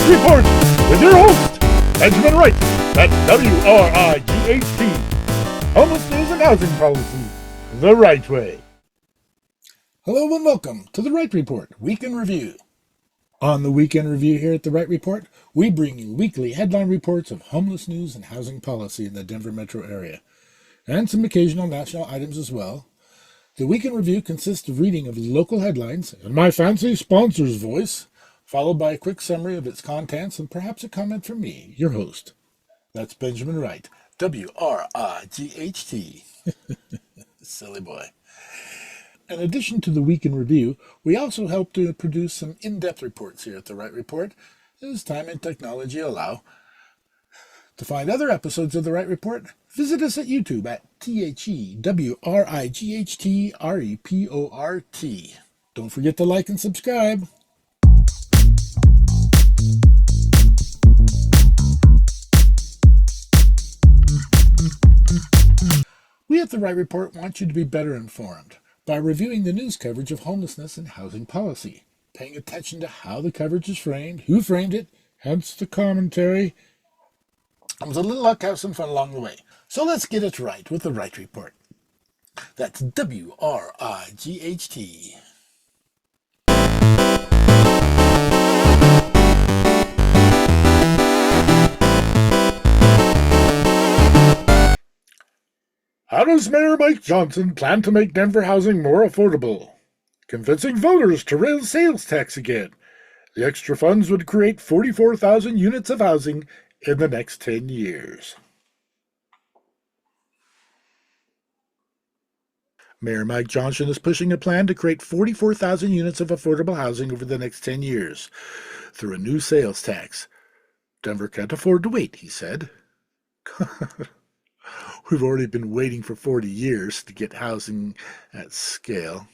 Report with your host, Benjamin Wright, at WRIGHT. Homeless News and Housing Policy, the right way. Hello and welcome to the WRIGHT Report, Week in Review. On the Week in Review here at the WRIGHT Report, we bring you weekly headline reports of homeless news and housing policy in the Denver metro area, and some occasional national items as well. The Week in Review consists of reading of local headlines in my fancy sponsor's voice, followed by a quick summary of its contents and perhaps a comment from me, your host. That's Benjamin Wright, WRIGHT. Silly boy. In addition to the Week in Review, we also help to produce some in-depth reports here at the WRIGHT Report, as time and technology allow. To find other episodes of the WRIGHT Report, visit us at YouTube at THEWRIGHTREPORT. Don't forget to like and subscribe. We at the WRIGHT Report want you to be better informed by reviewing the news coverage of homelessness and housing policy, paying attention to how the coverage is framed, who framed it, hence the commentary, and with a little luck, have some fun along the way. So let's get it right with the WRIGHT Report. That's WRIGHT. How does Mayor Mike Johnson plan to make Denver housing more affordable? Convincing voters to raise sales tax again. The extra funds would create 44,000 units of housing in the next 10 years. Mayor Mike Johnson is pushing a plan to create 44,000 units of affordable housing over the next 10 years through a new sales tax. Denver can't afford to wait, he said. We've already been waiting for 40 years to get housing at scale.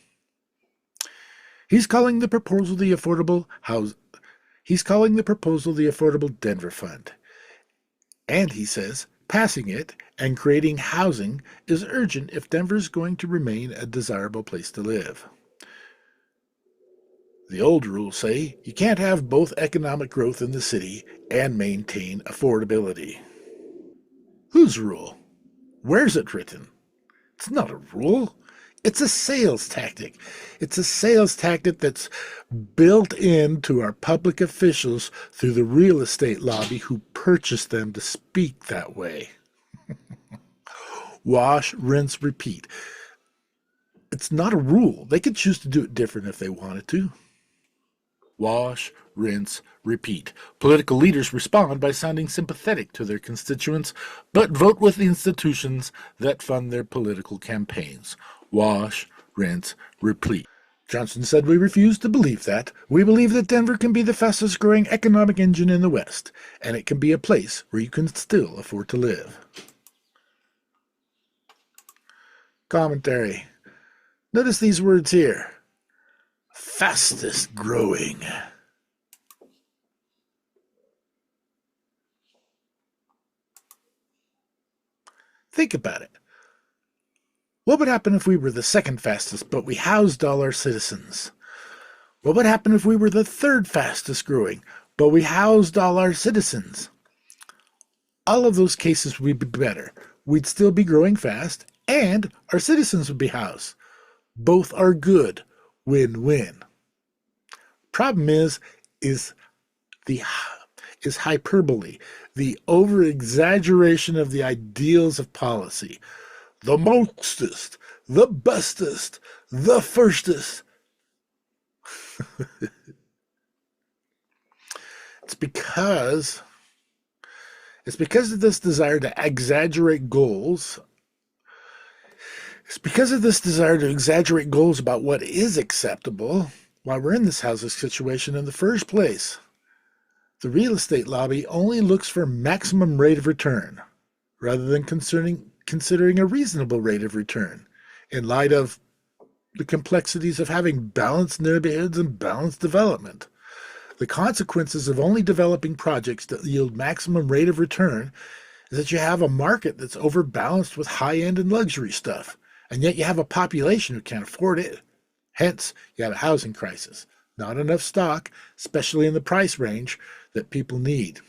He's calling the proposal the Affordable Denver Fund. And he says passing it and creating housing is urgent if Denver is going to remain a desirable place to live. The old rules say you can't have both economic growth in the city and maintain affordability. Whose rule? Where's it written? It's not a rule. It's a sales tactic. It's a sales tactic that's built into our public officials through the real estate lobby who purchased them to speak that way. Wash, rinse, repeat. It's not a rule. They could choose to do it different if they wanted to. Wash, rinse, repeat. Political leaders respond by sounding sympathetic to their constituents, but vote with the institutions that fund their political campaigns. Wash, rinse, repeat. Johnson said, "We refuse to believe that. We believe that Denver can be the fastest growing economic engine in the West, and it can be a place where you can still afford to live." Commentary. Notice these words here. Fastest growing. Think about it. What would happen if we were the second fastest, but we housed all our citizens? What would happen if we were the third fastest growing, but we housed all our citizens? All of those cases would be better. We'd still be growing fast, and our citizens would be housed. Both are good. Win-win. Problem is hyperbole, the over-exaggeration of the ideals of policy. The mostest, the bestest, the firstest. It's because of this desire to exaggerate goals. It's because of this desire to exaggerate goals about what is acceptable why we're in this housing situation in the first place. The real estate lobby only looks for maximum rate of return rather than considering a reasonable rate of return in light of the complexities of having balanced neighborhoods and balanced development. The consequences of only developing projects that yield maximum rate of return is that you have a market that's overbalanced with high-end and luxury stuff, and yet you have a population who can't afford it. Hence, you have a housing crisis. Not enough stock, especially in the price range that people need.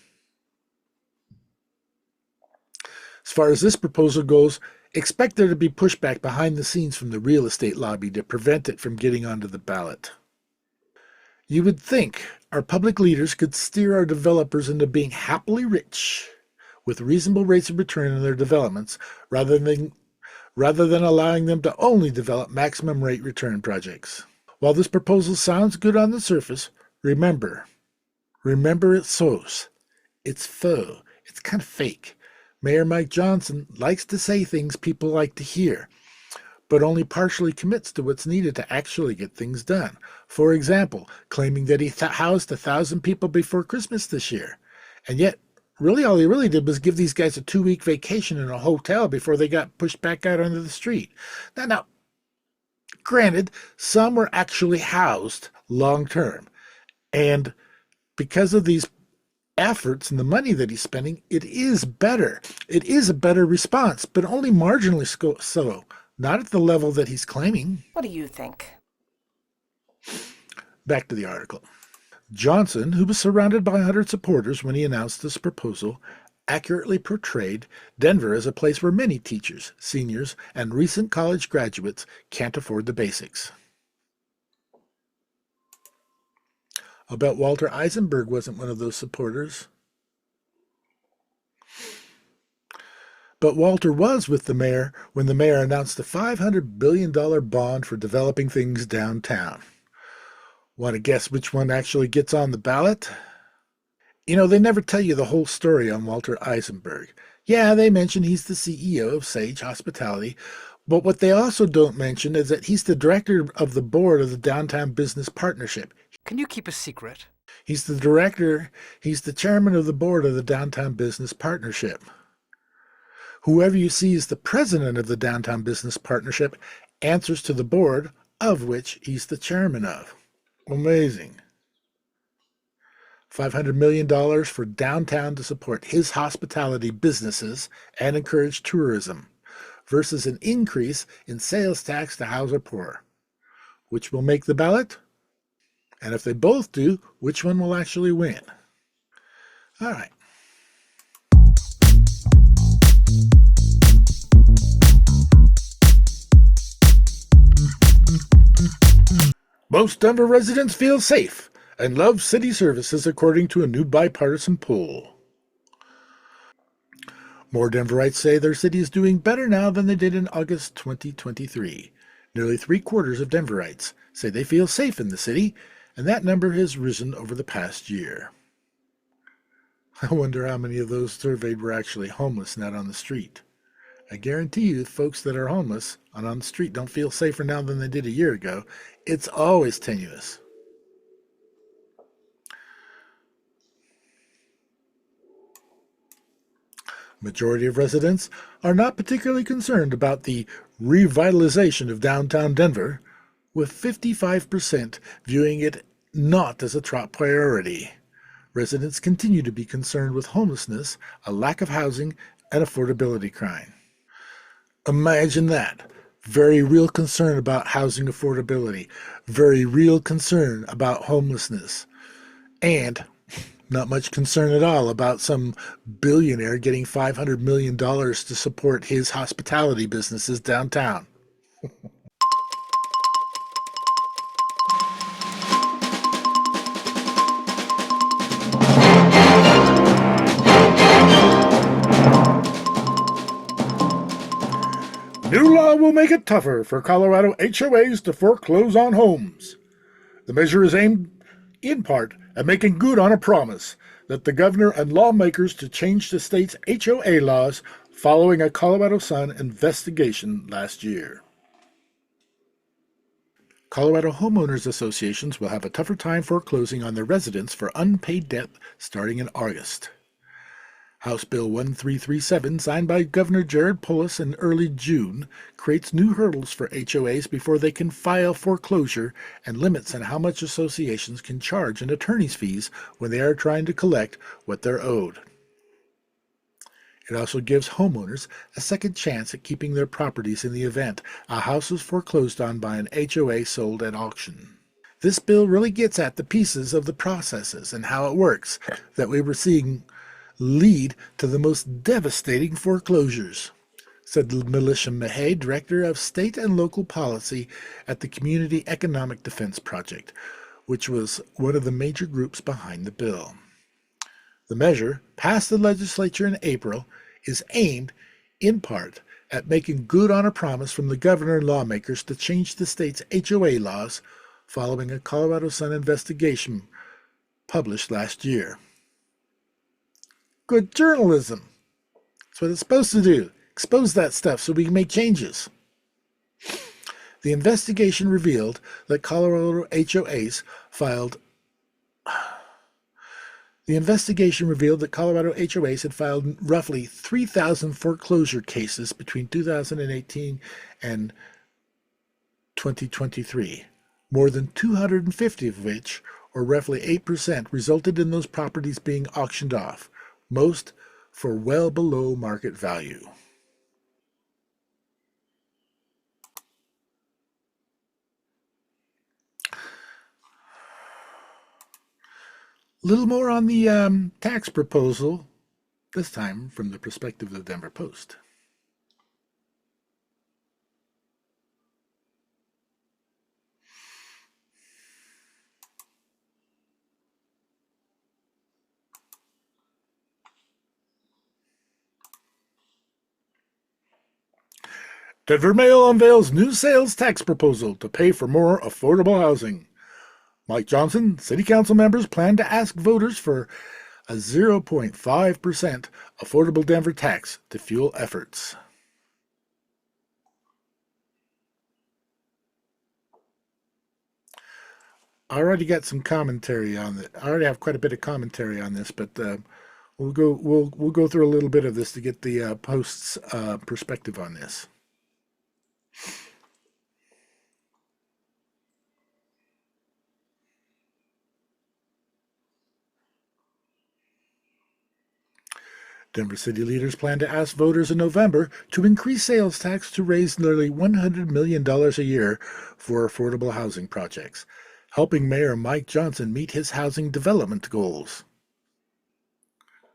As far as this proposal goes, expect there to be pushback behind the scenes from the real estate lobby to prevent it from getting onto the ballot. You would think our public leaders could steer our developers into being happily rich with reasonable rates of return on their developments rather than allowing them to only develop maximum rate return projects. While this proposal sounds good on the surface, remember it's sauce. It's faux. It's kind of fake. Mayor Mike Johnson likes to say things people like to hear, but only partially commits to what's needed to actually get things done. For example, claiming that he housed 1,000 people before Christmas this year, and yet really all he really did was give these guys a 2-week vacation in a hotel before they got pushed back out onto the street. Now, granted, some were actually housed long term, and because of these efforts and the money that he's spending, it is better. It is a better response, but only marginally so. Not at the level that he's claiming. What do you think? Back to the article. Johnson, who was surrounded by 100 supporters when he announced this proposal, accurately portrayed Denver as a place where many teachers, seniors, and recent college graduates can't afford the basics. I'll bet Walter Eisenberg wasn't one of those supporters. But Walter was with the mayor when the mayor announced a $500 billion bond for developing things downtown. Want to guess which one actually gets on the ballot? You know, they never tell you the whole story on Walter Eisenberg. Yeah, they mention he's the CEO of Sage Hospitality, but what they also don't mention is that he's the director of the board of the Downtown Business Partnership. Can you keep a secret? He's the chairman of the board of the Downtown Business Partnership. Whoever you see is the president of the Downtown Business Partnership answers to the board, of which he's the chairman of. Amazing. $500 million for downtown to support his hospitality businesses and encourage tourism, versus an increase in sales tax to house the poor. Which will make the ballot? And if they both do, which one will actually win? All right. Most Denver residents feel safe and love city services according to a new bipartisan poll. More Denverites say their city is doing better now than they did in August 2023. Nearly 3/4 of Denverites say they feel safe in the city, and that number has risen over the past year. I wonder how many of those surveyed were actually homeless, not on the street. I guarantee you, folks that are homeless and on the street don't feel safer now than they did a year ago. It's always tenuous. Majority of residents are not particularly concerned about the revitalization of downtown Denver, with 55% viewing it not as a top priority. Residents continue to be concerned with homelessness, a lack of housing, and affordability crime. Imagine that. Very real concern about housing affordability. Very real concern about homelessness. And not much concern at all about some billionaire getting $500 million to support his hospitality businesses downtown. New law will make it tougher for Colorado HOAs to foreclose on homes. The measure is aimed, in part, at making good on a promise that the governor and lawmakers to change the state's HOA laws following a Colorado Sun investigation last year. Colorado homeowners associations will have a tougher time foreclosing on their residents for unpaid debt starting in August. House Bill 1337, signed by Governor Jared Polis in early June, creates new hurdles for HOAs before they can file foreclosure and limits on how much associations can charge in attorney's fees when they are trying to collect what they're owed. It also gives homeowners a second chance at keeping their properties in the event a house is foreclosed on by an HOA sold at auction. This bill really gets at the pieces of the processes and how it works that we were seeing lead to the most devastating foreclosures, said Melissa Mahay, Director of State and Local Policy at the Community Economic Defense Project, which was one of the major groups behind the bill. The measure, passed the legislature in April, is aimed, in part, at making good on a promise from the governor and lawmakers to change the state's HOA laws following a Colorado Sun investigation published last year. Good journalism. That's what it's supposed to do. Expose that stuff so we can make changes. The investigation revealed that Colorado HOAs had filed roughly 3,000 foreclosure cases between 2018 and 2023, more than 250 of which, or roughly 8%, resulted in those properties being auctioned off, most for well below market value. A little more on the tax proposal, this time from the perspective of the Denver Post. Denver Mail unveils new sales tax proposal to pay for more affordable housing. Mike Johnson, City Council members plan to ask voters for a 0.5% affordable Denver tax to fuel efforts. I already got some commentary on it. I already have quite a bit of commentary on this, but we'll go through a little bit of this to get the Post's perspective on this. Denver city leaders plan to ask voters in November to increase sales tax to raise nearly $100 million a year for affordable housing projects, helping Mayor Mike Johnson meet his housing development goals.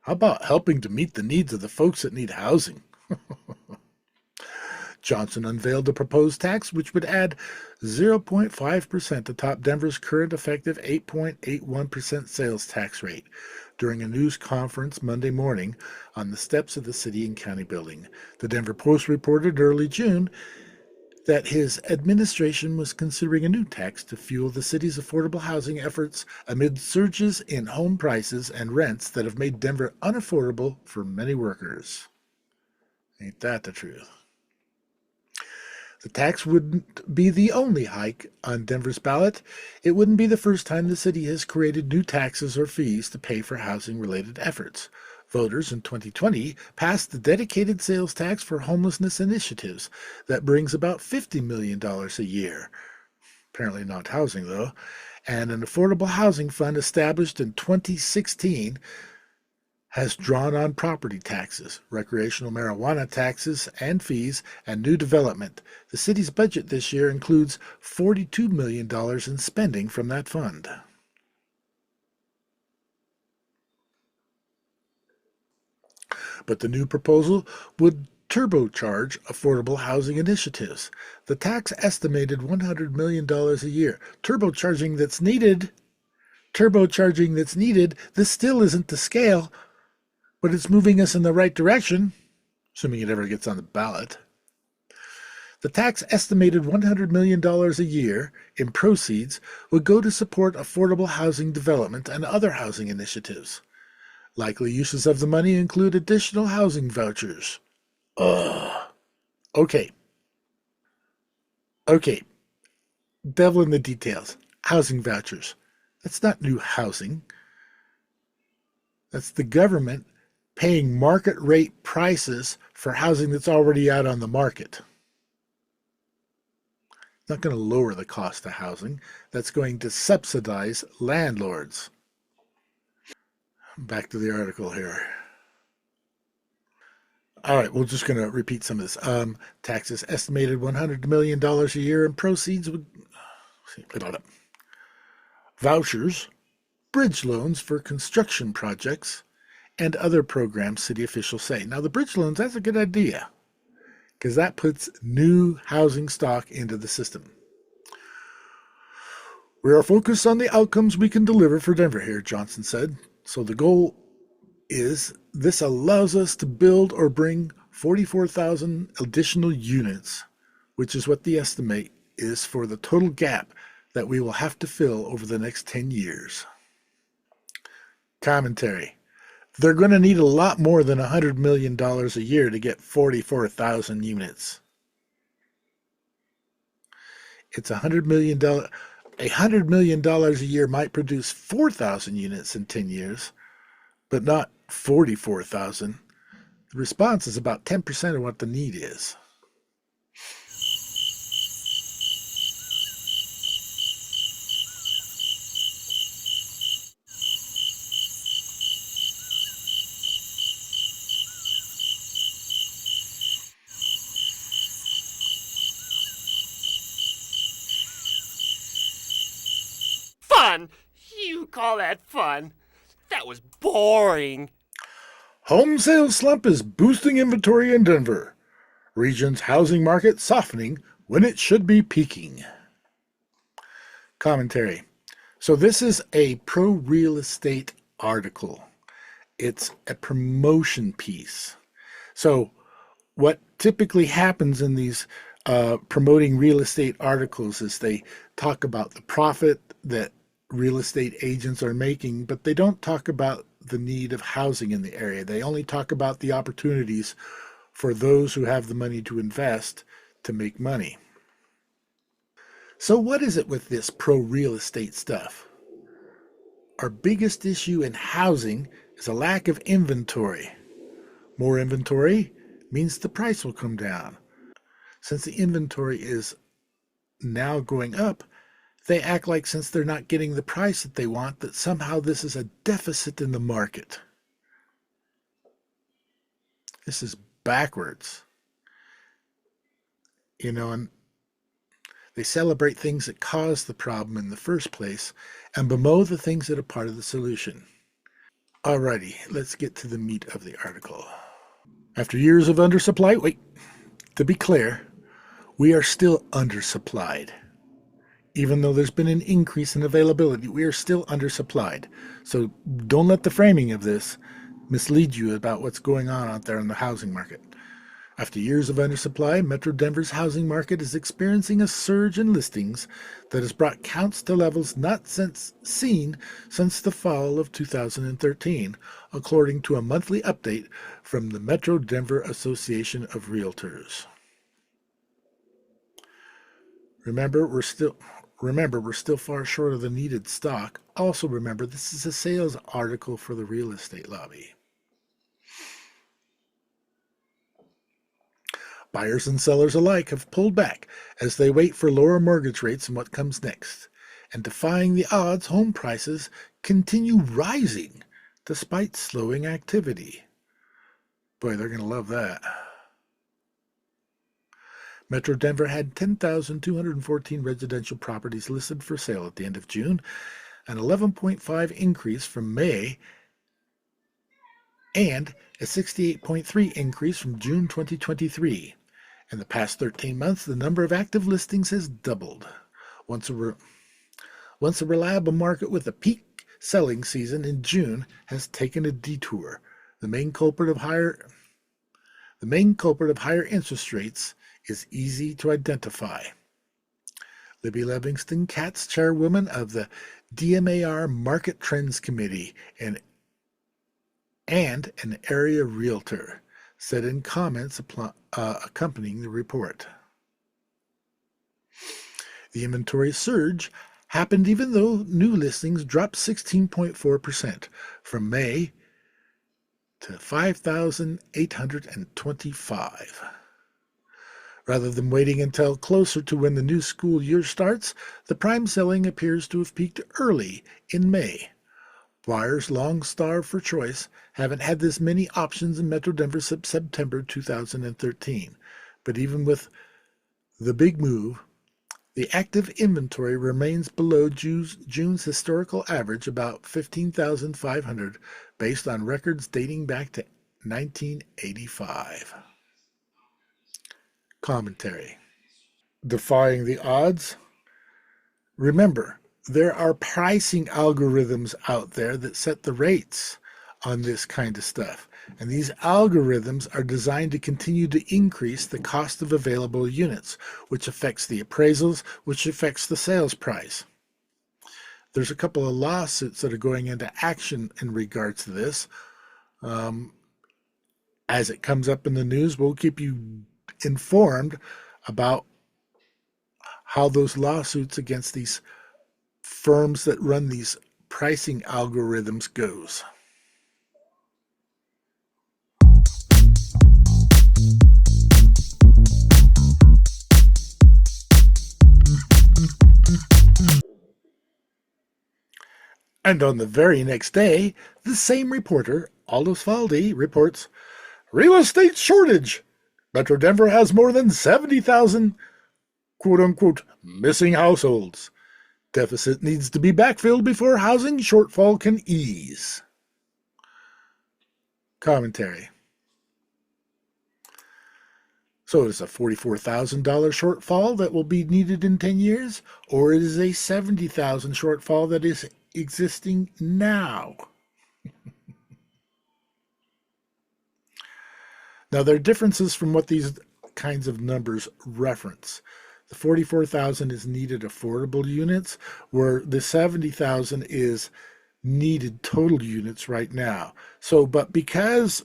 How about helping to meet the needs of the folks that need housing? Johnson unveiled the proposed tax, which would add 0.5% to top Denver's current effective 8.81% sales tax rate during a news conference Monday morning on the steps of the City and County building. The Denver Post reported in early June that his administration was considering a new tax to fuel the city's affordable housing efforts amid surges in home prices and rents that have made Denver unaffordable for many workers. Ain't that the truth? The tax wouldn't be the only hike on Denver's ballot. It wouldn't be the first time the city has created new taxes or fees to pay for housing-related efforts. Voters in 2020 passed the dedicated sales tax for homelessness initiatives that brings about $50 million a year. Apparently not housing, though. And an affordable housing fund established in 2016 has drawn on property taxes, recreational marijuana taxes and fees, and new development. The city's budget this year includes $42 million in spending from that fund. But the new proposal would turbocharge affordable housing initiatives. The tax estimated $100 million a year. Turbocharging that's needed. This still isn't to scale, but it's moving us in the right direction, assuming it ever gets on the ballot. The tax estimated $100 million a year in proceeds would go to support affordable housing development and other housing initiatives. Likely uses of the money include additional housing vouchers. Okay. Devil in the details. Housing vouchers. That's not new housing. That's the government paying market rate prices for housing that's already out on the market. It's not going to lower the cost of housing. That's going to subsidize landlords. Back to the article here. All right, we're just going to repeat some of this. Taxes estimated $100 million a year in proceeds would... vouchers, bridge loans for construction projects, and other programs city officials say. Now, the bridge loans, that's a good idea because that puts new housing stock into the system. We are focused on the outcomes we can deliver for Denver here, Johnson said. So the goal is this allows us to build or bring 44,000 additional units, which is what the estimate is for the total gap that we will have to fill over the next 10 years. Commentary. They're going to need a lot more than $100 million a year to get 44,000 units. It's $100 million. $100 million a year might produce 4,000 units in 10 years, but not 44,000. The response is about 10% of what the need is. Fun? You call that fun? That was boring. Home sales slump is boosting inventory in Denver. Region's housing market softening when it should be peaking. Commentary. So this is a pro-real estate article. It's a promotion piece. So what typically happens in these promoting real estate articles is they talk about the profit that real estate agents are making, but they don't talk about the need of housing in the area. They only talk about the opportunities for those who have the money to invest to make money. So what is it with this pro-real estate stuff? Our biggest issue in housing is a lack of inventory. More inventory means the price will come down. Since the inventory is now going up, they act like since they're not getting the price that they want, that somehow this is a deficit in the market. This is backwards. And they celebrate things that caused the problem in the first place and bemoan the things that are part of the solution. Alrighty, let's get to the meat of the article. After years of undersupply, to be clear, we are still undersupplied. Even though there's been an increase in availability, we are still undersupplied. So don't let the framing of this mislead you about what's going on out there in the housing market. After years of undersupply, Metro Denver's housing market is experiencing a surge in listings that has brought counts to levels not seen since the fall of 2013, according to a monthly update from the Metro Denver Association of Realtors. Remember, we're still far short of the needed stock. Also remember, this is a sales article for the real estate lobby. Buyers and sellers alike have pulled back as they wait for lower mortgage rates and what comes next. And defying the odds, home prices continue rising despite slowing activity. Boy, they're going to love that. Metro Denver had 10,214 residential properties listed for sale at the end of June, an 11.5 increase from May, and a 68.3 increase from June 2023. In the past 13 months, the number of active listings has doubled. Once a reliable market with a peak selling season in June has taken a detour. The main culprit of higher interest rates is easy to identify. Libby Livingston Katz, chairwoman of the DMAR Market Trends Committee and an area realtor, said in comments accompanying the report. The inventory surge happened even though new listings dropped 16.4% from May to 5,825. Rather than waiting until closer to when the new school year starts, the prime selling appears to have peaked early in May. Buyers long starved for choice haven't had this many options in Metro Denver since September 2013. But even with the big move, The active inventory remains below June's historical average, about 15,500, based on records dating back to 1985. Commentary. Defying the odds? Remember, there are pricing algorithms out there that set the rates on this kind of stuff. And these algorithms are designed to continue to increase the cost of available units, which affects the appraisals, which affects the sales price. There's a couple of lawsuits that are going into action in regards to this. As it comes up in the news, we'll keep you informed about how those lawsuits against these firms that run these pricing algorithms goes. And on the very next day, the same reporter, Aldous Faldi, reports, "Real estate shortage. Metro Denver has more than 70,000 quote-unquote missing households. Deficit needs to be backfilled before housing shortfall can ease." Commentary. So it is a $44,000 shortfall that will be needed in 10 years, or it is a $70,000 shortfall that is existing now. Now, there are differences from what these kinds of numbers reference. The 44,000 is needed affordable units, where the 70,000 is needed total units right now. So, but because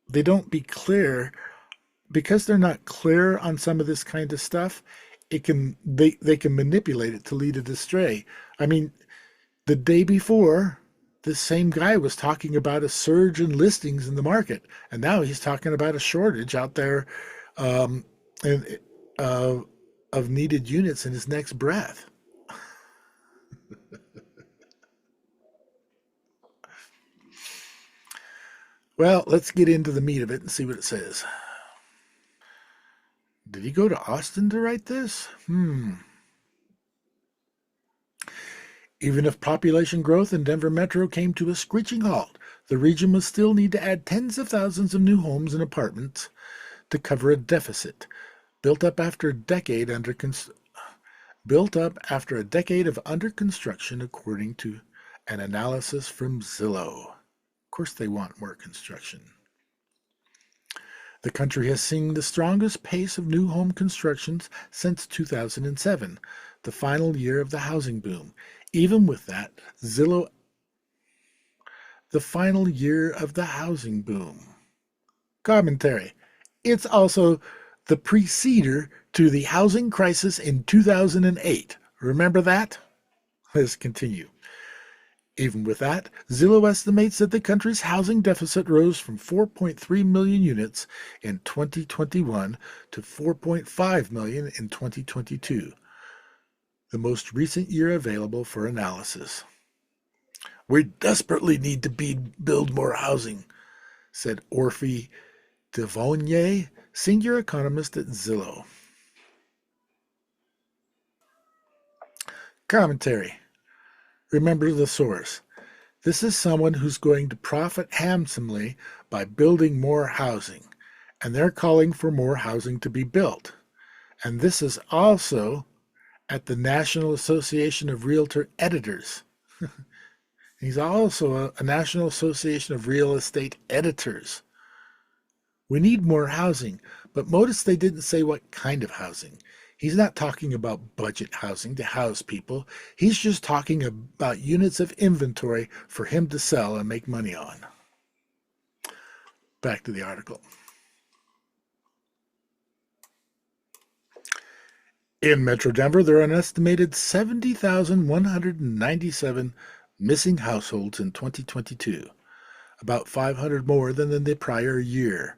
they don't be clear, because they're not clear on some of this kind of stuff, they can manipulate it to lead it astray. I mean, the day before, this same guy was talking about a surge in listings in the market, and now he's talking about a shortage out there of needed units in his next breath. Well, let's get into the meat of it and see what it says. Did he go to Austin to write this? Even if population growth in Denver Metro came to a screeching halt, the region will still need to add tens of thousands of new homes and apartments to cover a deficit built up after a decade of under construction, according to an analysis from Zillow. Of course, they want more construction. The country has seen the strongest pace of new home constructions since 2007, the final year of the housing boom. Even with that, the final year of the housing boom. Commentary. It's also the preceder to the housing crisis in 2008. Remember that? Let's continue. Even with that, Zillow estimates that the country's housing deficit rose from 4.3 million units in 2021 to 4.5 million in 2022, the most recent year available for analysis. "We desperately need to build more housing," said Orphy Devonier, senior economist at Zillow. Commentary. Remember the source. This is someone who's going to profit handsomely by building more housing, and they're calling for more housing to be built. And this is also at the National Association of Realtor Editors. He's also a National Association of Real Estate Editors. We need more housing, but notice they didn't say what kind of housing. He's not talking about budget housing to house people. He's just talking about units of inventory for him to sell and make money on. Back to the article. In Metro Denver, there are an estimated 70,197 missing households in 2022, about 500 more than in the prior year.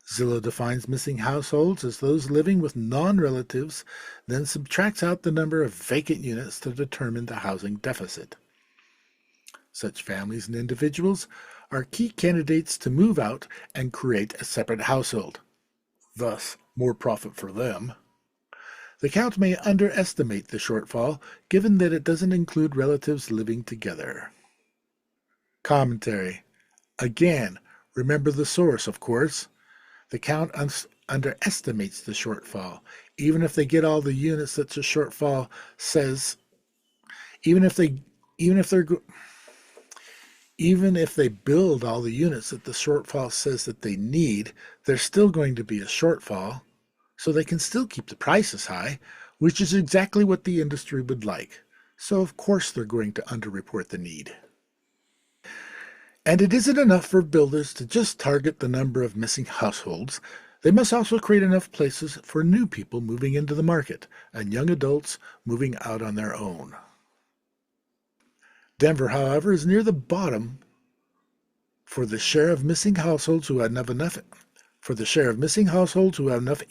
Zillow defines missing households as those living with non-relatives, then subtracts out the number of vacant units to determine the housing deficit. Such families and individuals are key candidates to move out and create a separate household. Thus, more profit for them. The count may underestimate the shortfall, given that it doesn't include relatives living together. Commentary. Again, remember the source, of course. The count underestimates the shortfall. Even if they get all the units that the shortfall says, even if they even if they're even if they build all the units that the shortfall says that they need, there's still going to be a shortfall, so they can still keep the prices high, which is exactly what the industry would like. So of course they're going to underreport the need. And it isn't enough for builders to just target the number of missing households. They must also create enough places for new people moving into the market and young adults moving out on their own. Denver, however, is near the bottom for the share of missing households who have enough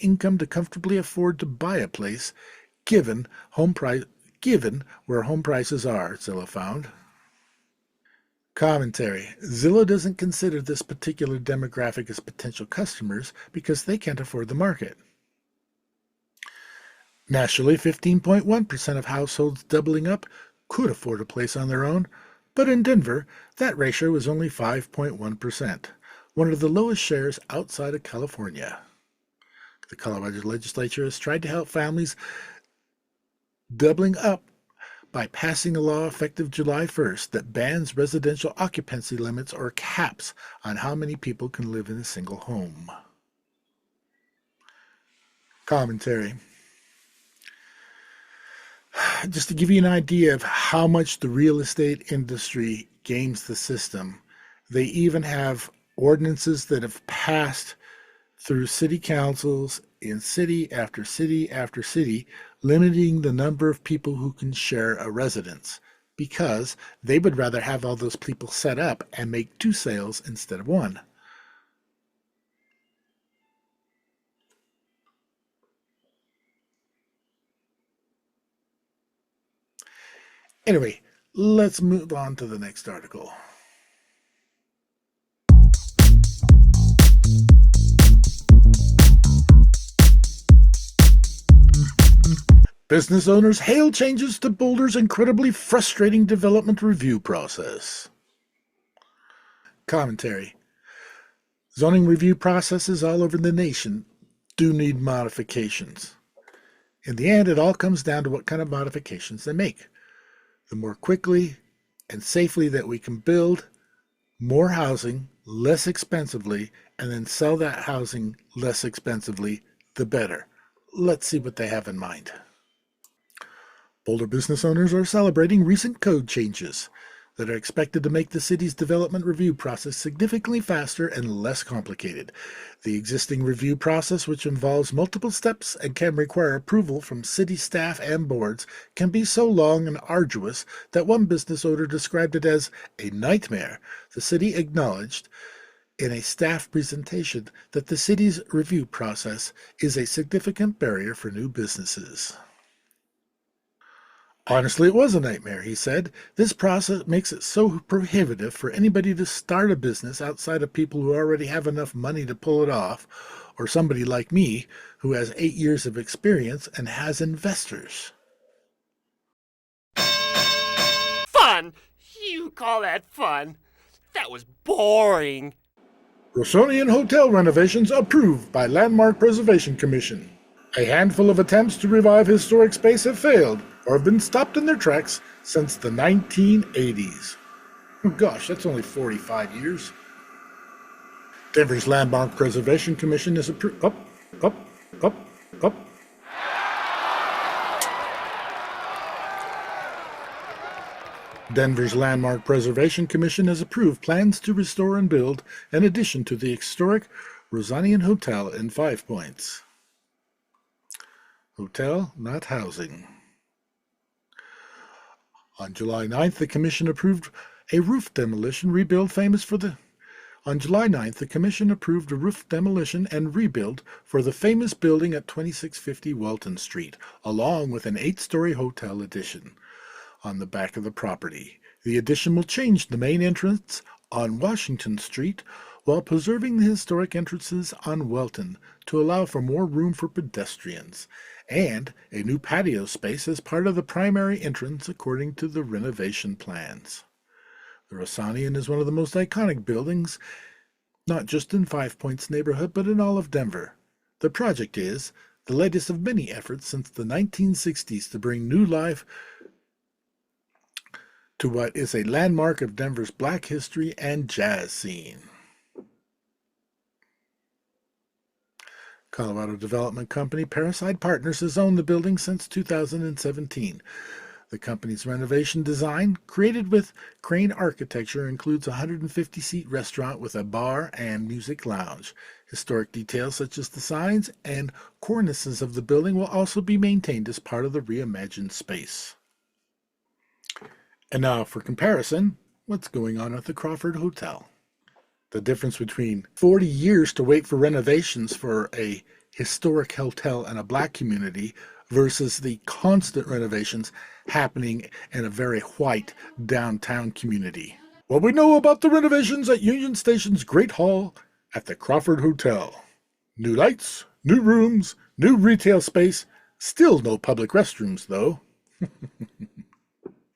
income to comfortably afford to buy a place, given where home prices are, Zillow found. Commentary. Zillow doesn't consider this particular demographic as potential customers because they can't afford the market. Nationally, 15.1% of households doubling up could afford a place on their own, but in Denver, that ratio is only 5.1%, one of the lowest shares outside of California. The Colorado legislature has tried to help families doubling up by passing a law effective July 1st that bans residential occupancy limits or caps on how many people can live in a single home. Commentary. Just to give you an idea of how much the real estate industry games the system, they even have ordinances that have passed through city councils in city after city after city, limiting the number of people who can share a residence, because they would rather have all those people set up and make 2 sales instead of 1. Anyway, let's move on to the next article. Business owners hail changes to Boulder's incredibly frustrating development review process. Commentary. Zoning review processes all over the nation do need modifications. In the end, it all comes down to what kind of modifications they make. The more quickly and safely that we can build more housing less expensively and then sell that housing less expensively, the better. Let's see what they have in mind. Boulder business owners are celebrating recent code changes that are expected to make the city's development review process significantly faster and less complicated. The existing review process, which involves multiple steps and can require approval from city staff and boards, can be so long and arduous that one business owner described it as a nightmare. The city acknowledged in a staff presentation that the city's review process is a significant barrier for new businesses. Honestly, it was a nightmare, he said. This process makes it so prohibitive for anybody to start a business outside of people who already have enough money to pull it off, or somebody like me who has 8 years of experience and has investors. Fun? You call that fun? That was boring. Rossonian hotel renovations approved by Landmark Preservation Commission. A handful of attempts to revive historic space have failed or have been stopped in their tracks since the 1980s. Oh gosh, that's only 45 years. Denver's Landmark Preservation Commission is approved. Up. Denver's Landmark Preservation Commission has approved plans to restore and build an addition to the historic Rossonian Hotel in 5 Points. Hotel, not housing. On July 9th, the Commission approved a roof demolition rebuild famous for the... On July 9th, the Commission approved a roof demolition and rebuild for the famous building at 2650 Walton Street, along with an 8-story hotel addition on the back of the property. The addition will change the main entrance on Washington Street, while preserving the historic entrances on Welton to allow for more room for pedestrians, and a new patio space as part of the primary entrance according to the renovation plans. The Rossonian is one of the most iconic buildings, not just in Five Points neighborhood, but in all of Denver. The project is the latest of many efforts since the 1960s to bring new life to what is a landmark of Denver's black history and jazz scene. Colorado development company Parasite Partners has owned the building since 2017. The company's renovation design, created with crane architecture, includes a 150-seat restaurant with a bar and music lounge. Historic details such as the signs and cornices of the building will also be maintained as part of the reimagined space. And now, for comparison, what's going on at the Crawford Hotel? The difference between 40 years to wait for renovations for a historic hotel in a black community versus the constant renovations happening in a very white downtown community. What we know about the renovations at Union Station's Great Hall at the Crawford Hotel. New lights, new rooms, new retail space, still no public restrooms though.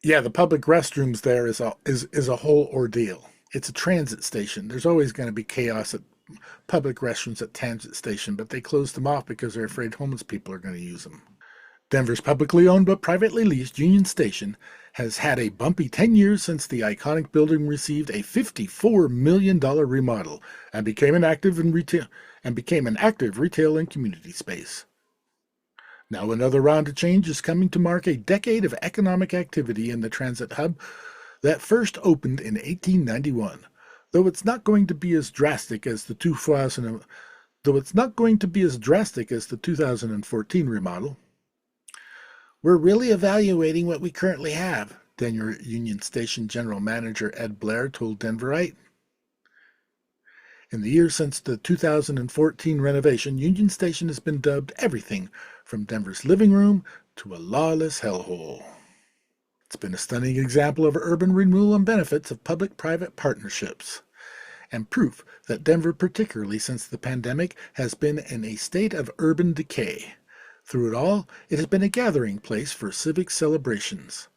Yeah, the public restrooms there is a whole ordeal. It's a transit station. There's always going to be chaos at public restrooms at transit station, but they closed them off because they're afraid homeless people are going to use them. Denver's publicly owned but privately leased Union Station has had a bumpy 10 years since the iconic building received a $54 million remodel and became an active retail and community space. Now another round of change is coming to mark a decade of economic activity in the transit hub that first opened in 1891. Though it's not going to be as drastic as the 2014 remodel. We're really evaluating what we currently have, Denver Union Station General Manager Ed Blair told Denverite. In the years since the 2014 renovation, Union Station has been dubbed everything from Denver's living room to a lawless hellhole. It's been a stunning example of urban renewal and benefits of public-private partnerships, and proof that Denver, particularly since the pandemic, has been in a state of urban decay. Through it all, it has been a gathering place for civic celebrations.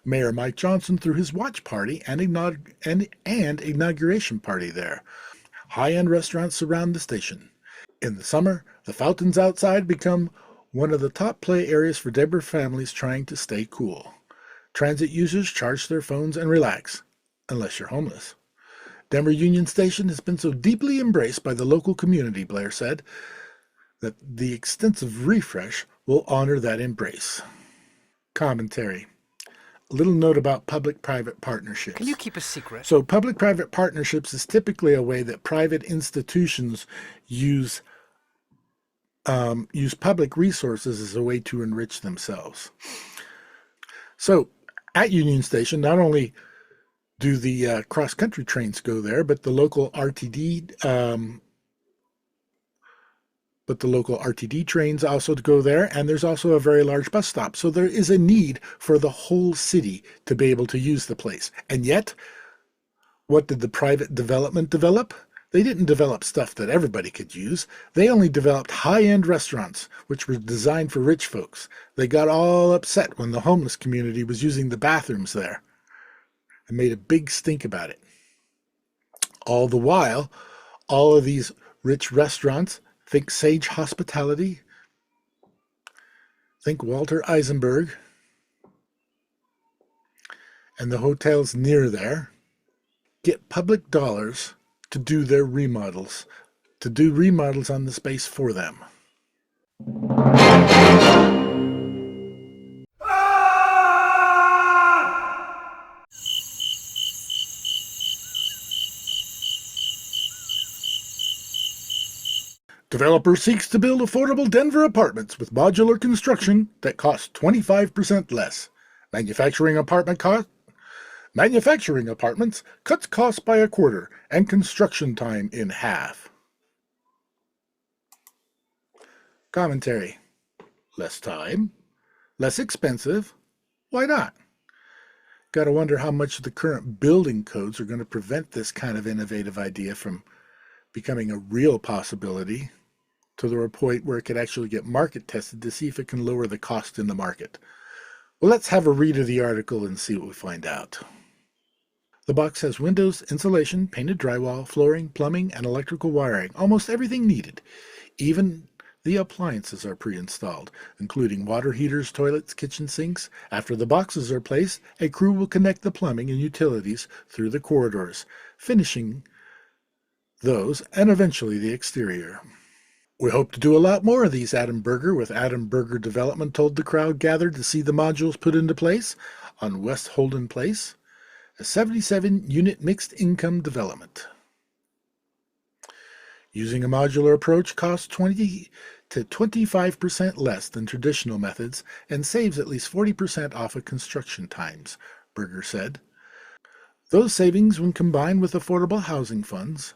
Mayor Mike Johnson threw his watch party and inauguration party there. High-end restaurants surround the station. In the summer, the fountains outside become one of the top play areas for Denver families trying to stay cool. Transit users charge their phones and relax, unless you're homeless. Denver Union Station has been so deeply embraced by the local community, Blair said, that the extensive refresh will honor that embrace. Commentary. A little note about public-private partnerships. Can you keep a secret? So public-private partnerships is typically a way that private institutions use public resources as a way to enrich themselves. So at Union Station, not only do the cross-country trains go there, but the local RTD trains also go there, and there's also a very large bus stop. So there is a need for the whole city to be able to use the place. And yet, what did the private development develop? They didn't develop stuff that everybody could use. They only developed high-end restaurants, which were designed for rich folks. They got all upset when the homeless community was using the bathrooms there and made a big stink about it. All the while, all of these rich restaurants, think Sage Hospitality, think Walter Eisenberg, and the hotels near there, get public dollars to do their remodels, on the space for them. Developer seeks to build affordable Denver apartments with modular construction that costs 25% less. Manufacturing apartments cuts costs by a quarter and construction time in half. Commentary. Less time, less expensive. Why not? Got to wonder how much of the current building codes are going to prevent this kind of innovative idea from becoming a real possibility to the point where it could actually get market tested to see if it can lower the cost in the market. Well, let's have a read of the article and see what we find out. The box has windows, insulation, painted drywall, flooring, plumbing, and electrical wiring, almost everything needed. Even the appliances are pre-installed, including water heaters, toilets, kitchen sinks. After the boxes are placed, a crew will connect the plumbing and utilities through the corridors, finishing those and eventually the exterior. We hope to do a lot more of these, Adam Berger with Adam Berger Development told the crowd gathered to see the modules put into place on West Holden Place, a 77-unit mixed-income development. Using a modular approach costs 20 to 25% less than traditional methods and saves at least 40% off of construction times, Berger said. Those savings, when combined with affordable housing funds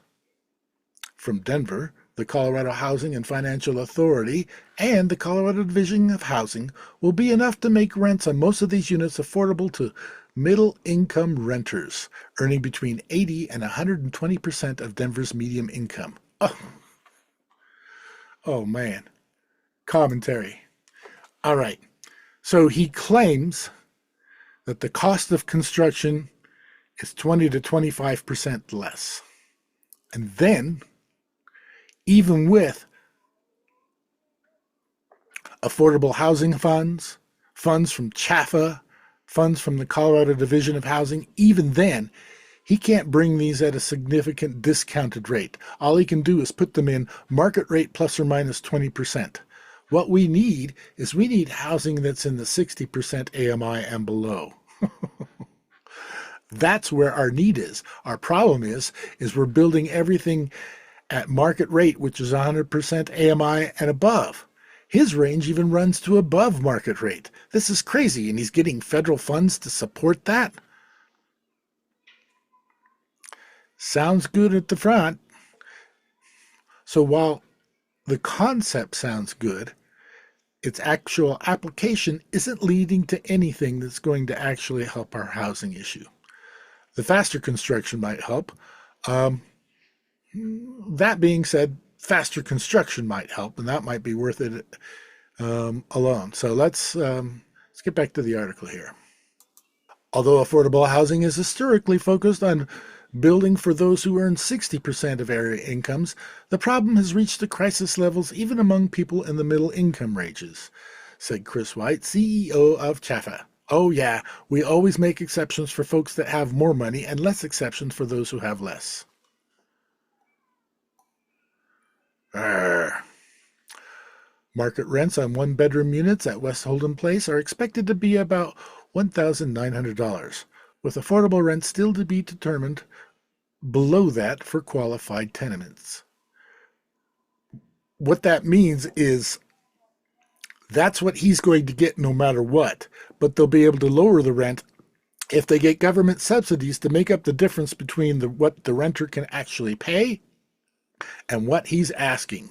from Denver, the Colorado Housing and Financial Authority, and the Colorado Division of Housing, will be enough to make rents on most of these units affordable to middle-income renters, earning between 80 and 120% of Denver's median income. Oh man. Commentary. All right. So he claims that the cost of construction is 20 to 25% less. And then, even with affordable housing funds, funds from CHFA, funds from the Colorado Division of Housing, even then, he can't bring these at a significant discounted rate. All he can do is put them in market rate plus or minus 20%. What we need is housing that's in the 60% AMI and below. That's where our need is. Our problem is we're building everything at market rate, which is 100% AMI and above. His range even runs to above market rate. This is crazy, and he's getting federal funds to support that? Sounds good at the front. So while the concept sounds good, its actual application isn't leading to anything that's going to actually help our housing issue. The faster construction might help. That being said, faster construction might help, and that might be worth it alone. So let's get back to the article here. Although affordable housing is historically focused on building for those who earn 60% of area incomes, the problem has reached the crisis levels even among people in the middle income ranges, said Chris White, CEO of CHFA. Oh yeah, we always make exceptions for folks that have more money and less exceptions for those who have less. Market rents on one-bedroom units at West Holden Place are expected to be about $1,900, with affordable rents still to be determined below that for qualified tenements. What that means is that's what he's going to get no matter what, but they'll be able to lower the rent if they get government subsidies to make up the difference between what the renter can actually pay and what he's asking.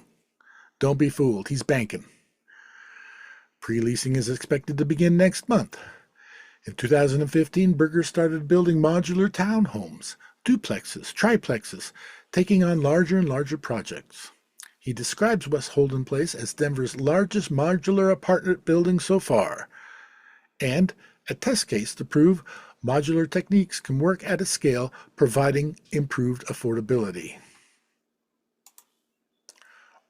Don't be fooled. He's banking. Pre-leasing is expected to begin next month. In 2015, Berger started building modular townhomes, duplexes, triplexes, taking on larger and larger projects. He describes West Holden Place as Denver's largest modular apartment building so far, and a test case to prove modular techniques can work at a scale, providing improved affordability.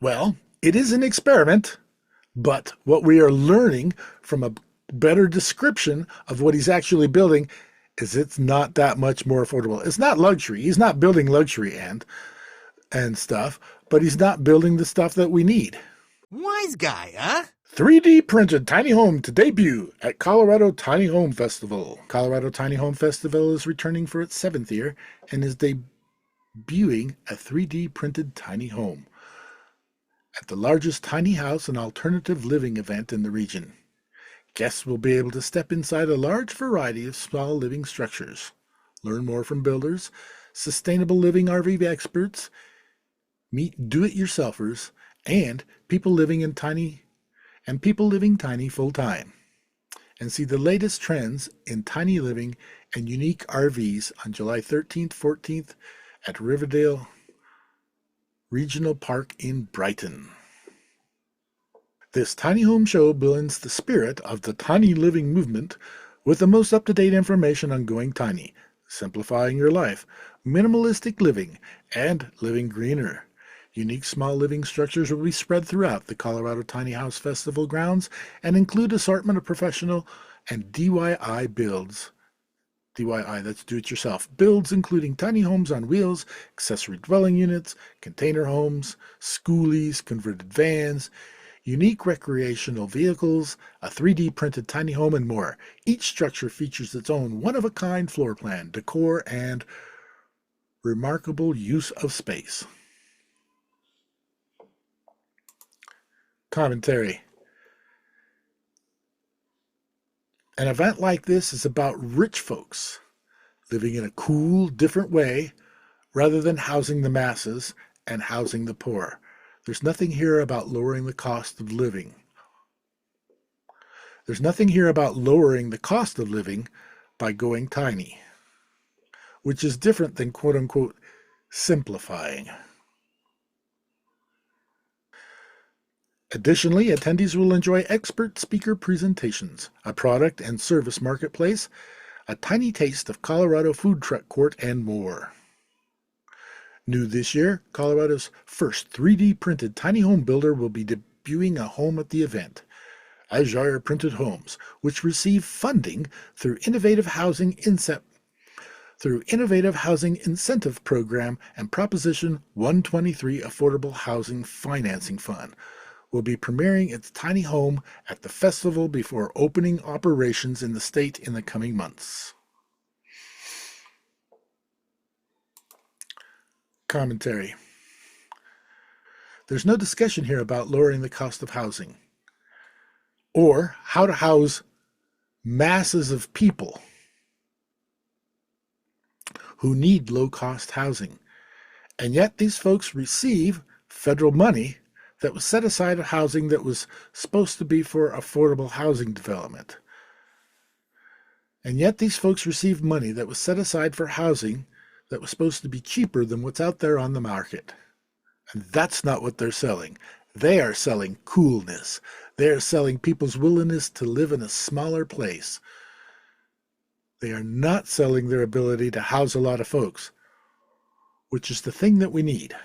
Well, it is an experiment, but what we are learning from a better description of what he's actually building is it's not that much more affordable. It's not luxury. He's not building luxury and stuff, but he's not building the stuff that we need. Wise guy, huh? 3D printed tiny home to debut at Colorado Tiny Home Festival. Colorado Tiny Home Festival is returning for its 7th year and is debuting a 3D printed tiny home at the largest tiny house and alternative living event in the region. Guests will be able to step inside a large variety of small living structures, learn more from builders, sustainable living RV experts, meet do-it-yourselfers, and people living tiny full-time. and see the latest trends in tiny living and unique RVs on July 13th, 14th at Riverdale Regional Park in Brighton. This tiny home show blends the spirit of the tiny living movement with the most up-to-date information on going tiny, simplifying your life, minimalistic living, and living greener. Unique small living structures will be spread throughout the Colorado Tiny House Festival grounds and include assortment of professional and DIY builds. DIY, that's do-it-yourself. Builds including tiny homes on wheels, accessory dwelling units, container homes, schoolies, converted vans, unique recreational vehicles, a 3D printed tiny home, and more. Each structure features its own one-of-a-kind floor plan, decor, and remarkable use of space. Commentary. An event like this is about rich folks living in a cool, different way rather than housing the masses and housing the poor. There's nothing here about lowering the cost of living. There's nothing here about lowering the cost of living by going tiny, which is different than quote-unquote simplifying. Additionally, attendees will enjoy expert speaker presentations, a product and service marketplace, a tiny taste of Colorado food truck court, and more. New this year, Colorado's first 3D printed tiny home builder will be debuting a home at the event, Ajar Printed Homes, which receive funding through Innovative Housing Incentive Program and Proposition 123 Affordable Housing Financing Fund, will be premiering its tiny home at the festival before opening operations in the state in the coming months. Commentary. There's no discussion here about lowering the cost of housing or how to house masses of people who need low-cost housing. And yet these folks receive federal money that was set aside of housing that was supposed to be for affordable housing development. And yet these folks receive money that was set aside for housing that was supposed to be cheaper than what's out there on the market. And that's not what they're selling. They are selling coolness. They are selling people's willingness to live in a smaller place. They are not selling their ability to house a lot of folks, which is the thing that we need.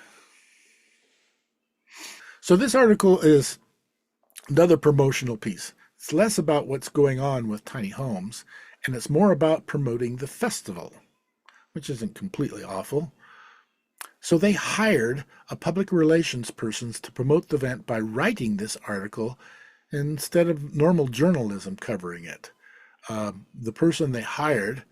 So this article is another promotional piece. It's less about what's going on with tiny homes, and it's more about promoting the festival, which isn't completely awful. So they hired a public relations person to promote the event by writing this article instead of normal journalism covering it. The person they hired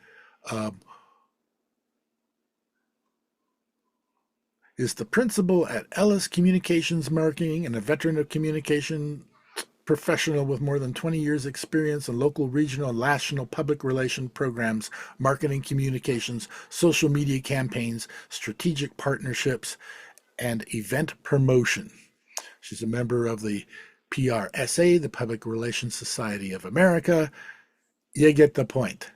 is the principal at Ellis Communications Marketing and a veteran of communication professional with more than 20 years experience in local, regional, and national public relation programs, marketing communications, social media campaigns, strategic partnerships, and event promotion. She's a member of the PRSA, the Public Relations Society of America. You get the point.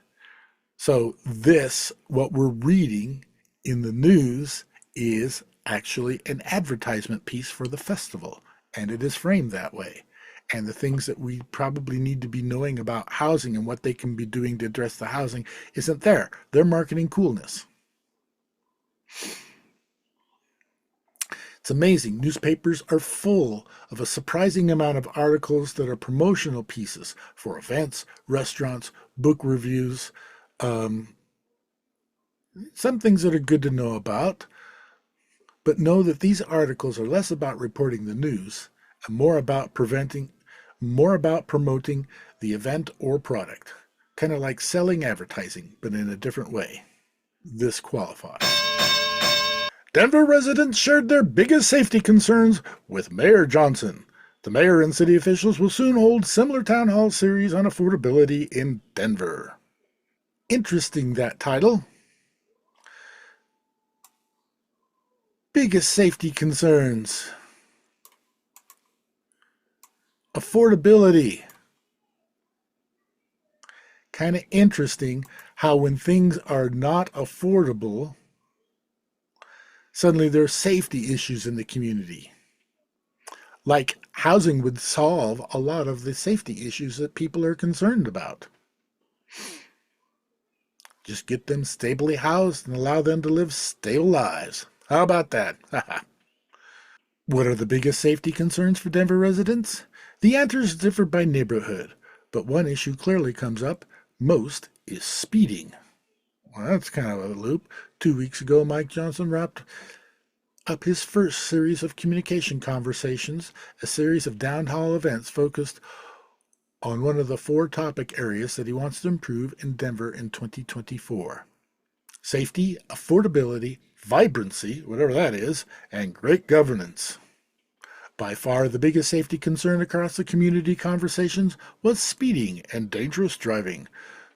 So this, what we're reading in the news, is actually an advertisement piece for the festival, and it is framed that way. And the things that we probably need to be knowing about housing and what they can be doing to address the housing isn't there. They're marketing coolness. It's amazing. Newspapers are full of a surprising amount of articles that are promotional pieces for events, restaurants, book reviews, some things that are good to know about. But know that these articles are less about reporting the news and more about promoting the event or product. Kind of like selling advertising, but in a different way. This qualifies. Denver residents shared their biggest safety concerns with Mayor Johnson. The mayor and city officials will soon hold similar town hall series on affordability in Denver. Interesting, that title. Biggest safety concerns. Affordability. kind of interesting how when things are not affordable, suddenly there's safety issues in the community. Like housing would solve a lot of the safety issues that people are concerned about. Just get them stably housed and allow them to live stable lives. How about that? What are the biggest safety concerns for Denver residents? The answers differ by neighborhood, but one issue clearly comes up most is speeding. Well, that's kind of a loop. 2 weeks ago, Mike Johnson wrapped up his first series of communication conversations, a series of down hall events focused on one of the 4 topic areas that he wants to improve in Denver in 2024. Safety, affordability, vibrancy, whatever that is, and great governance. By far the biggest safety concern across the community conversations was speeding and dangerous driving.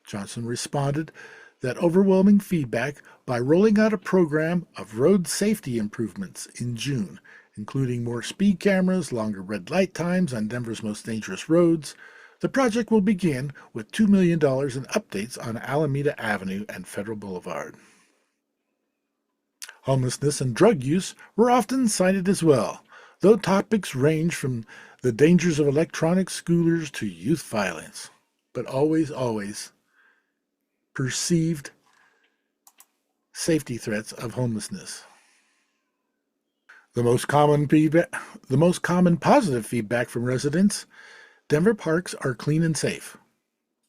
Johnson responded that overwhelming feedback by rolling out a program of road safety improvements in June, including more speed cameras, longer red light times on Denver's most dangerous roads. The project will begin with $2 million in updates on Alameda Avenue and Federal Boulevard. Homelessness and drug use were often cited as well, though topics range from the dangers of electronic scooters to youth violence, but always perceived safety threats of homelessness. The most common positive feedback from residents: Denver parks are clean and safe.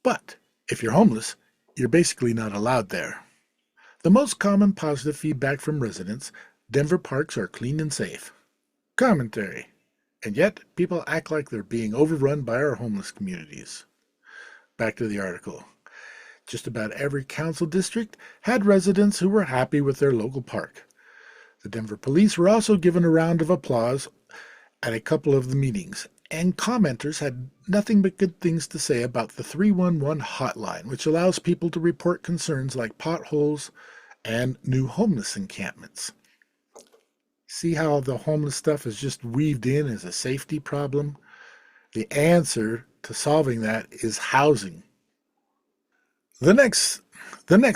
But if you're homeless, you're basically not allowed there. The most common positive feedback from residents: Denver parks are clean and safe. Commentary. And yet, people act like they're being overrun by our homeless communities. Back to the article. Just about every council district had residents who were happy with their local park. The Denver police were also given a round of applause at a couple of the meetings, and commenters had nothing but good things to say about the 311 hotline, which allows people to report concerns like potholes and new homeless encampments. See how the homeless stuff is just weaved in as a safety problem? The answer to solving that is housing. The next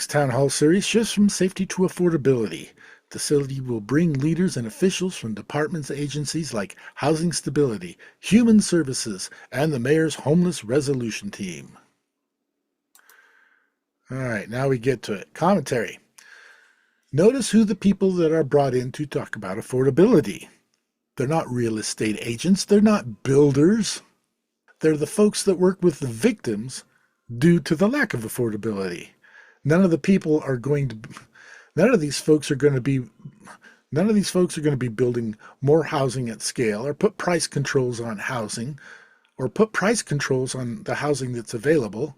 town hall series shifts from safety to affordability. The facility will bring leaders and officials from departments and agencies like Housing Stability, Human Services, and the Mayor's Homeless Resolution Team. All right, now we get to it. Commentary. Notice who the people that are brought in to talk about affordability. They're not real estate agents. They're not builders. They're the folks that work with the victims due to the lack of affordability. None of these folks are going to be building more housing at scale, or put price controls on housing, or put price controls on the housing that's available,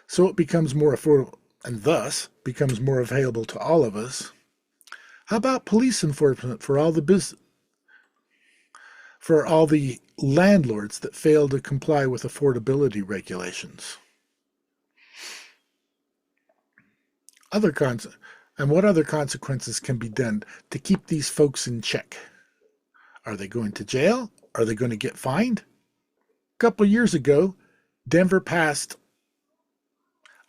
so it becomes more affordable and thus becomes more available to all of us. How about police enforcement for all the landlords that fail to comply with affordability regulations? What other consequences can be done to keep these folks in check? Are they going to jail? Are they going to get fined? A couple years ago, Denver passed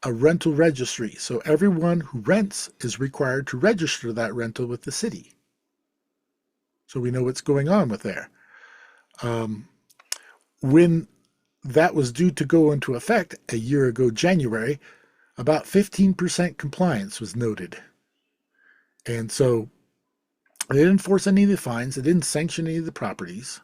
a rental registry, so everyone who rents is required to register that rental with the city. So we know what's going on with there. When that was due to go into effect a year ago, January, about 15% compliance was noted. And so they didn't enforce any of the fines. They didn't sanction any of the properties.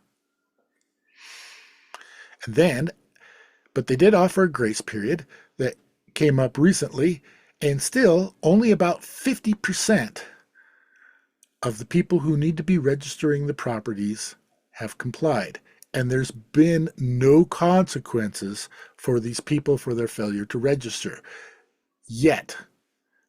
But they did offer a grace period that came up recently, and still only about 50% of the people who need to be registering the properties have complied. And there's been no consequences for these people for their failure to register. Yet,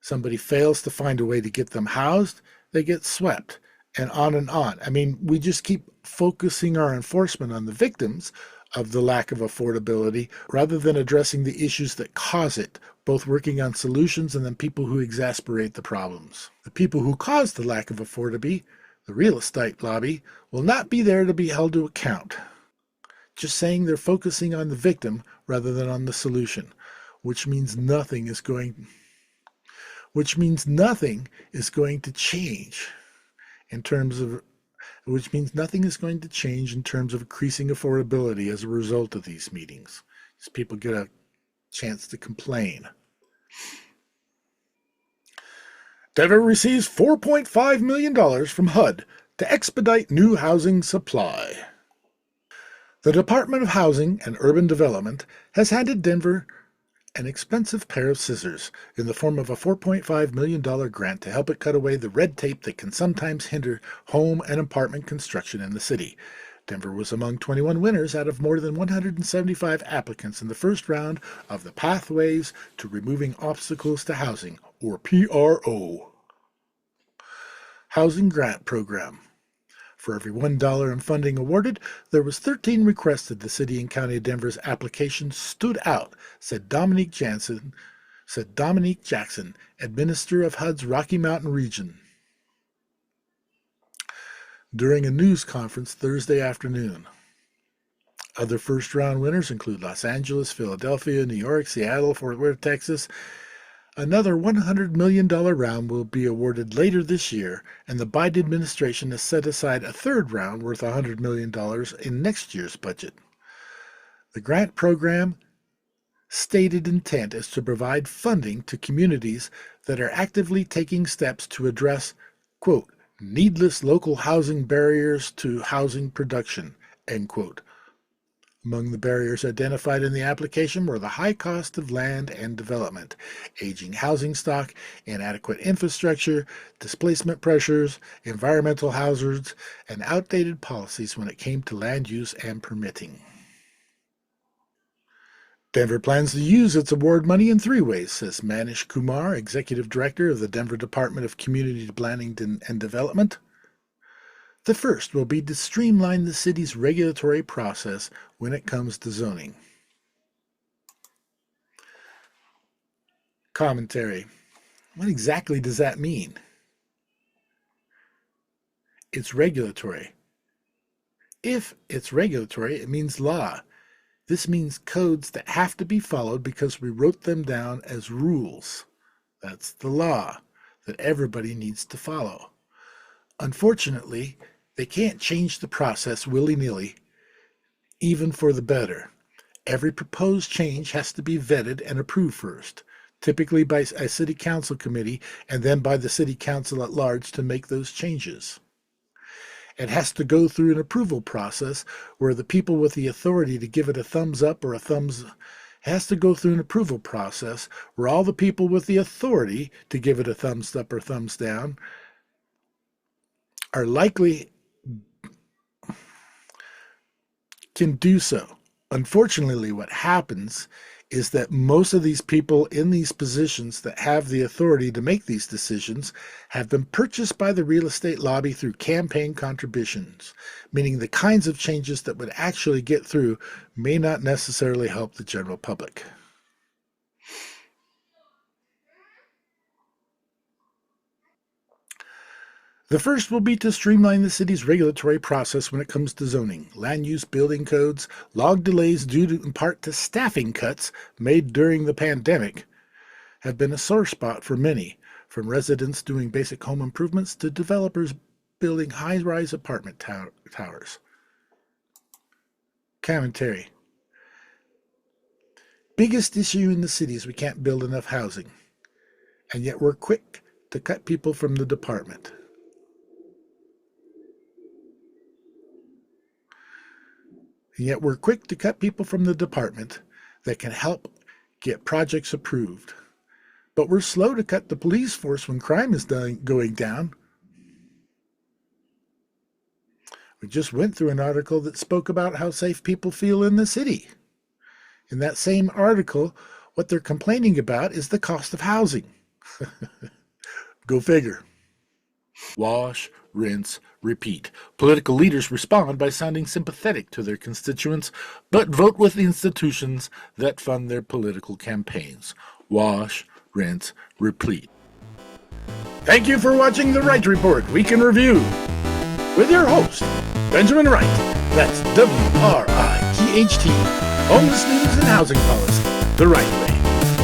somebody fails to find a way to get them housed, they get swept, and on and on. I mean, we just keep focusing our enforcement on the victims of the lack of affordability rather than addressing the issues that cause it, both working on solutions and then people who exacerbate the problems. The people who cause the lack of affordability, the real estate lobby, will not be there to be held to account. Just saying they're focusing on the victim rather than on the solution. which means nothing is going to change in terms of increasing affordability as a result of these meetings. As people get a chance to complain. Denver receives $4.5 million from HUD to expedite new housing supply. The Department of Housing and Urban Development has handed Denver an expensive pair of scissors in the form of a $4.5 million grant to help it cut away the red tape that can sometimes hinder home and apartment construction in the city. Denver was among 21 winners out of more than 175 applicants in the first round of the Pathways to Removing Obstacles to Housing, or PRO, housing grant program. For every $1 in funding awarded, there was 13 requested. The city and county of Denver's application stood out, said Dominique Jackson, administrator of HUD's Rocky Mountain region, during a news conference Thursday afternoon. Other first-round winners include Los Angeles, Philadelphia, New York, Seattle, Fort Worth, Texas. Another $100 million round will be awarded later this year, and the Biden administration has set aside a third round worth $100 million in next year's budget. The grant program stated intent is to provide funding to communities that are actively taking steps to address, quote, needless local housing barriers to housing production, end quote. Among the barriers identified in the application were the high cost of land and development, aging housing stock, inadequate infrastructure, displacement pressures, environmental hazards, and outdated policies when it came to land use and permitting. Denver plans to use its award money in three ways, says Manish Kumar, Executive Director of the Denver Department of Community Planning and Development. The first will be to streamline the city's regulatory process when it comes to zoning. Commentary. What exactly does that mean? It's regulatory. If it's regulatory, it means law. This means codes that have to be followed because we wrote them down as rules. That's the law that everybody needs to follow. Unfortunately, they can't change the process willy-nilly, even for the better. Every proposed change has to be vetted and approved first, typically by a city council committee and then by the city council at large to make those changes. It has to go through an approval process where the people with the authority to give it a thumbs up or a thumbs has to go through an approval process where all the people with the authority to give it a thumbs up or thumbs down are likely can do so. Unfortunately, what happens is that most of these people in these positions that have the authority to make these decisions have been purchased by the real estate lobby through campaign contributions, meaning the kinds of changes that would actually get through may not necessarily help the general public. The first will be to streamline the city's regulatory process when it comes to zoning. Land use building codes, log delays due in part to staffing cuts made during the pandemic, have been a sore spot for many, from residents doing basic home improvements to developers building high-rise apartment towers. Commentary. Biggest issue in the city is we can't build enough housing, and yet we're quick to cut people from the department. And yet we're quick to cut people from the department that can help get projects approved. But we're slow to cut the police force when crime is going down. We just went through an article that spoke about how safe people feel in the city. In that same article, what they're complaining about is the cost of housing. Go figure. Wash, rinse, repeat. Political leaders respond by sounding sympathetic to their constituents, but vote with the institutions that fund their political campaigns. Wash, rinse, repeat. Thank you for watching the WRIGHT Report Week in Review with your host, Benjamin Wright. That's WRIGHT. Homeless news and housing policy the right way.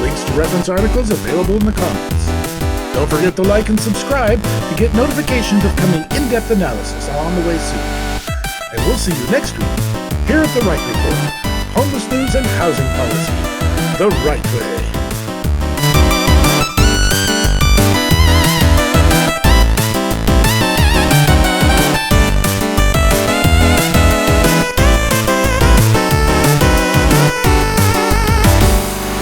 Links to reference articles available in the comments. Don't forget to like and subscribe to get notifications of coming in-depth analysis on the way soon. And we'll see you next week here at the WRIGHT Report. Homeless news and housing policy the right way.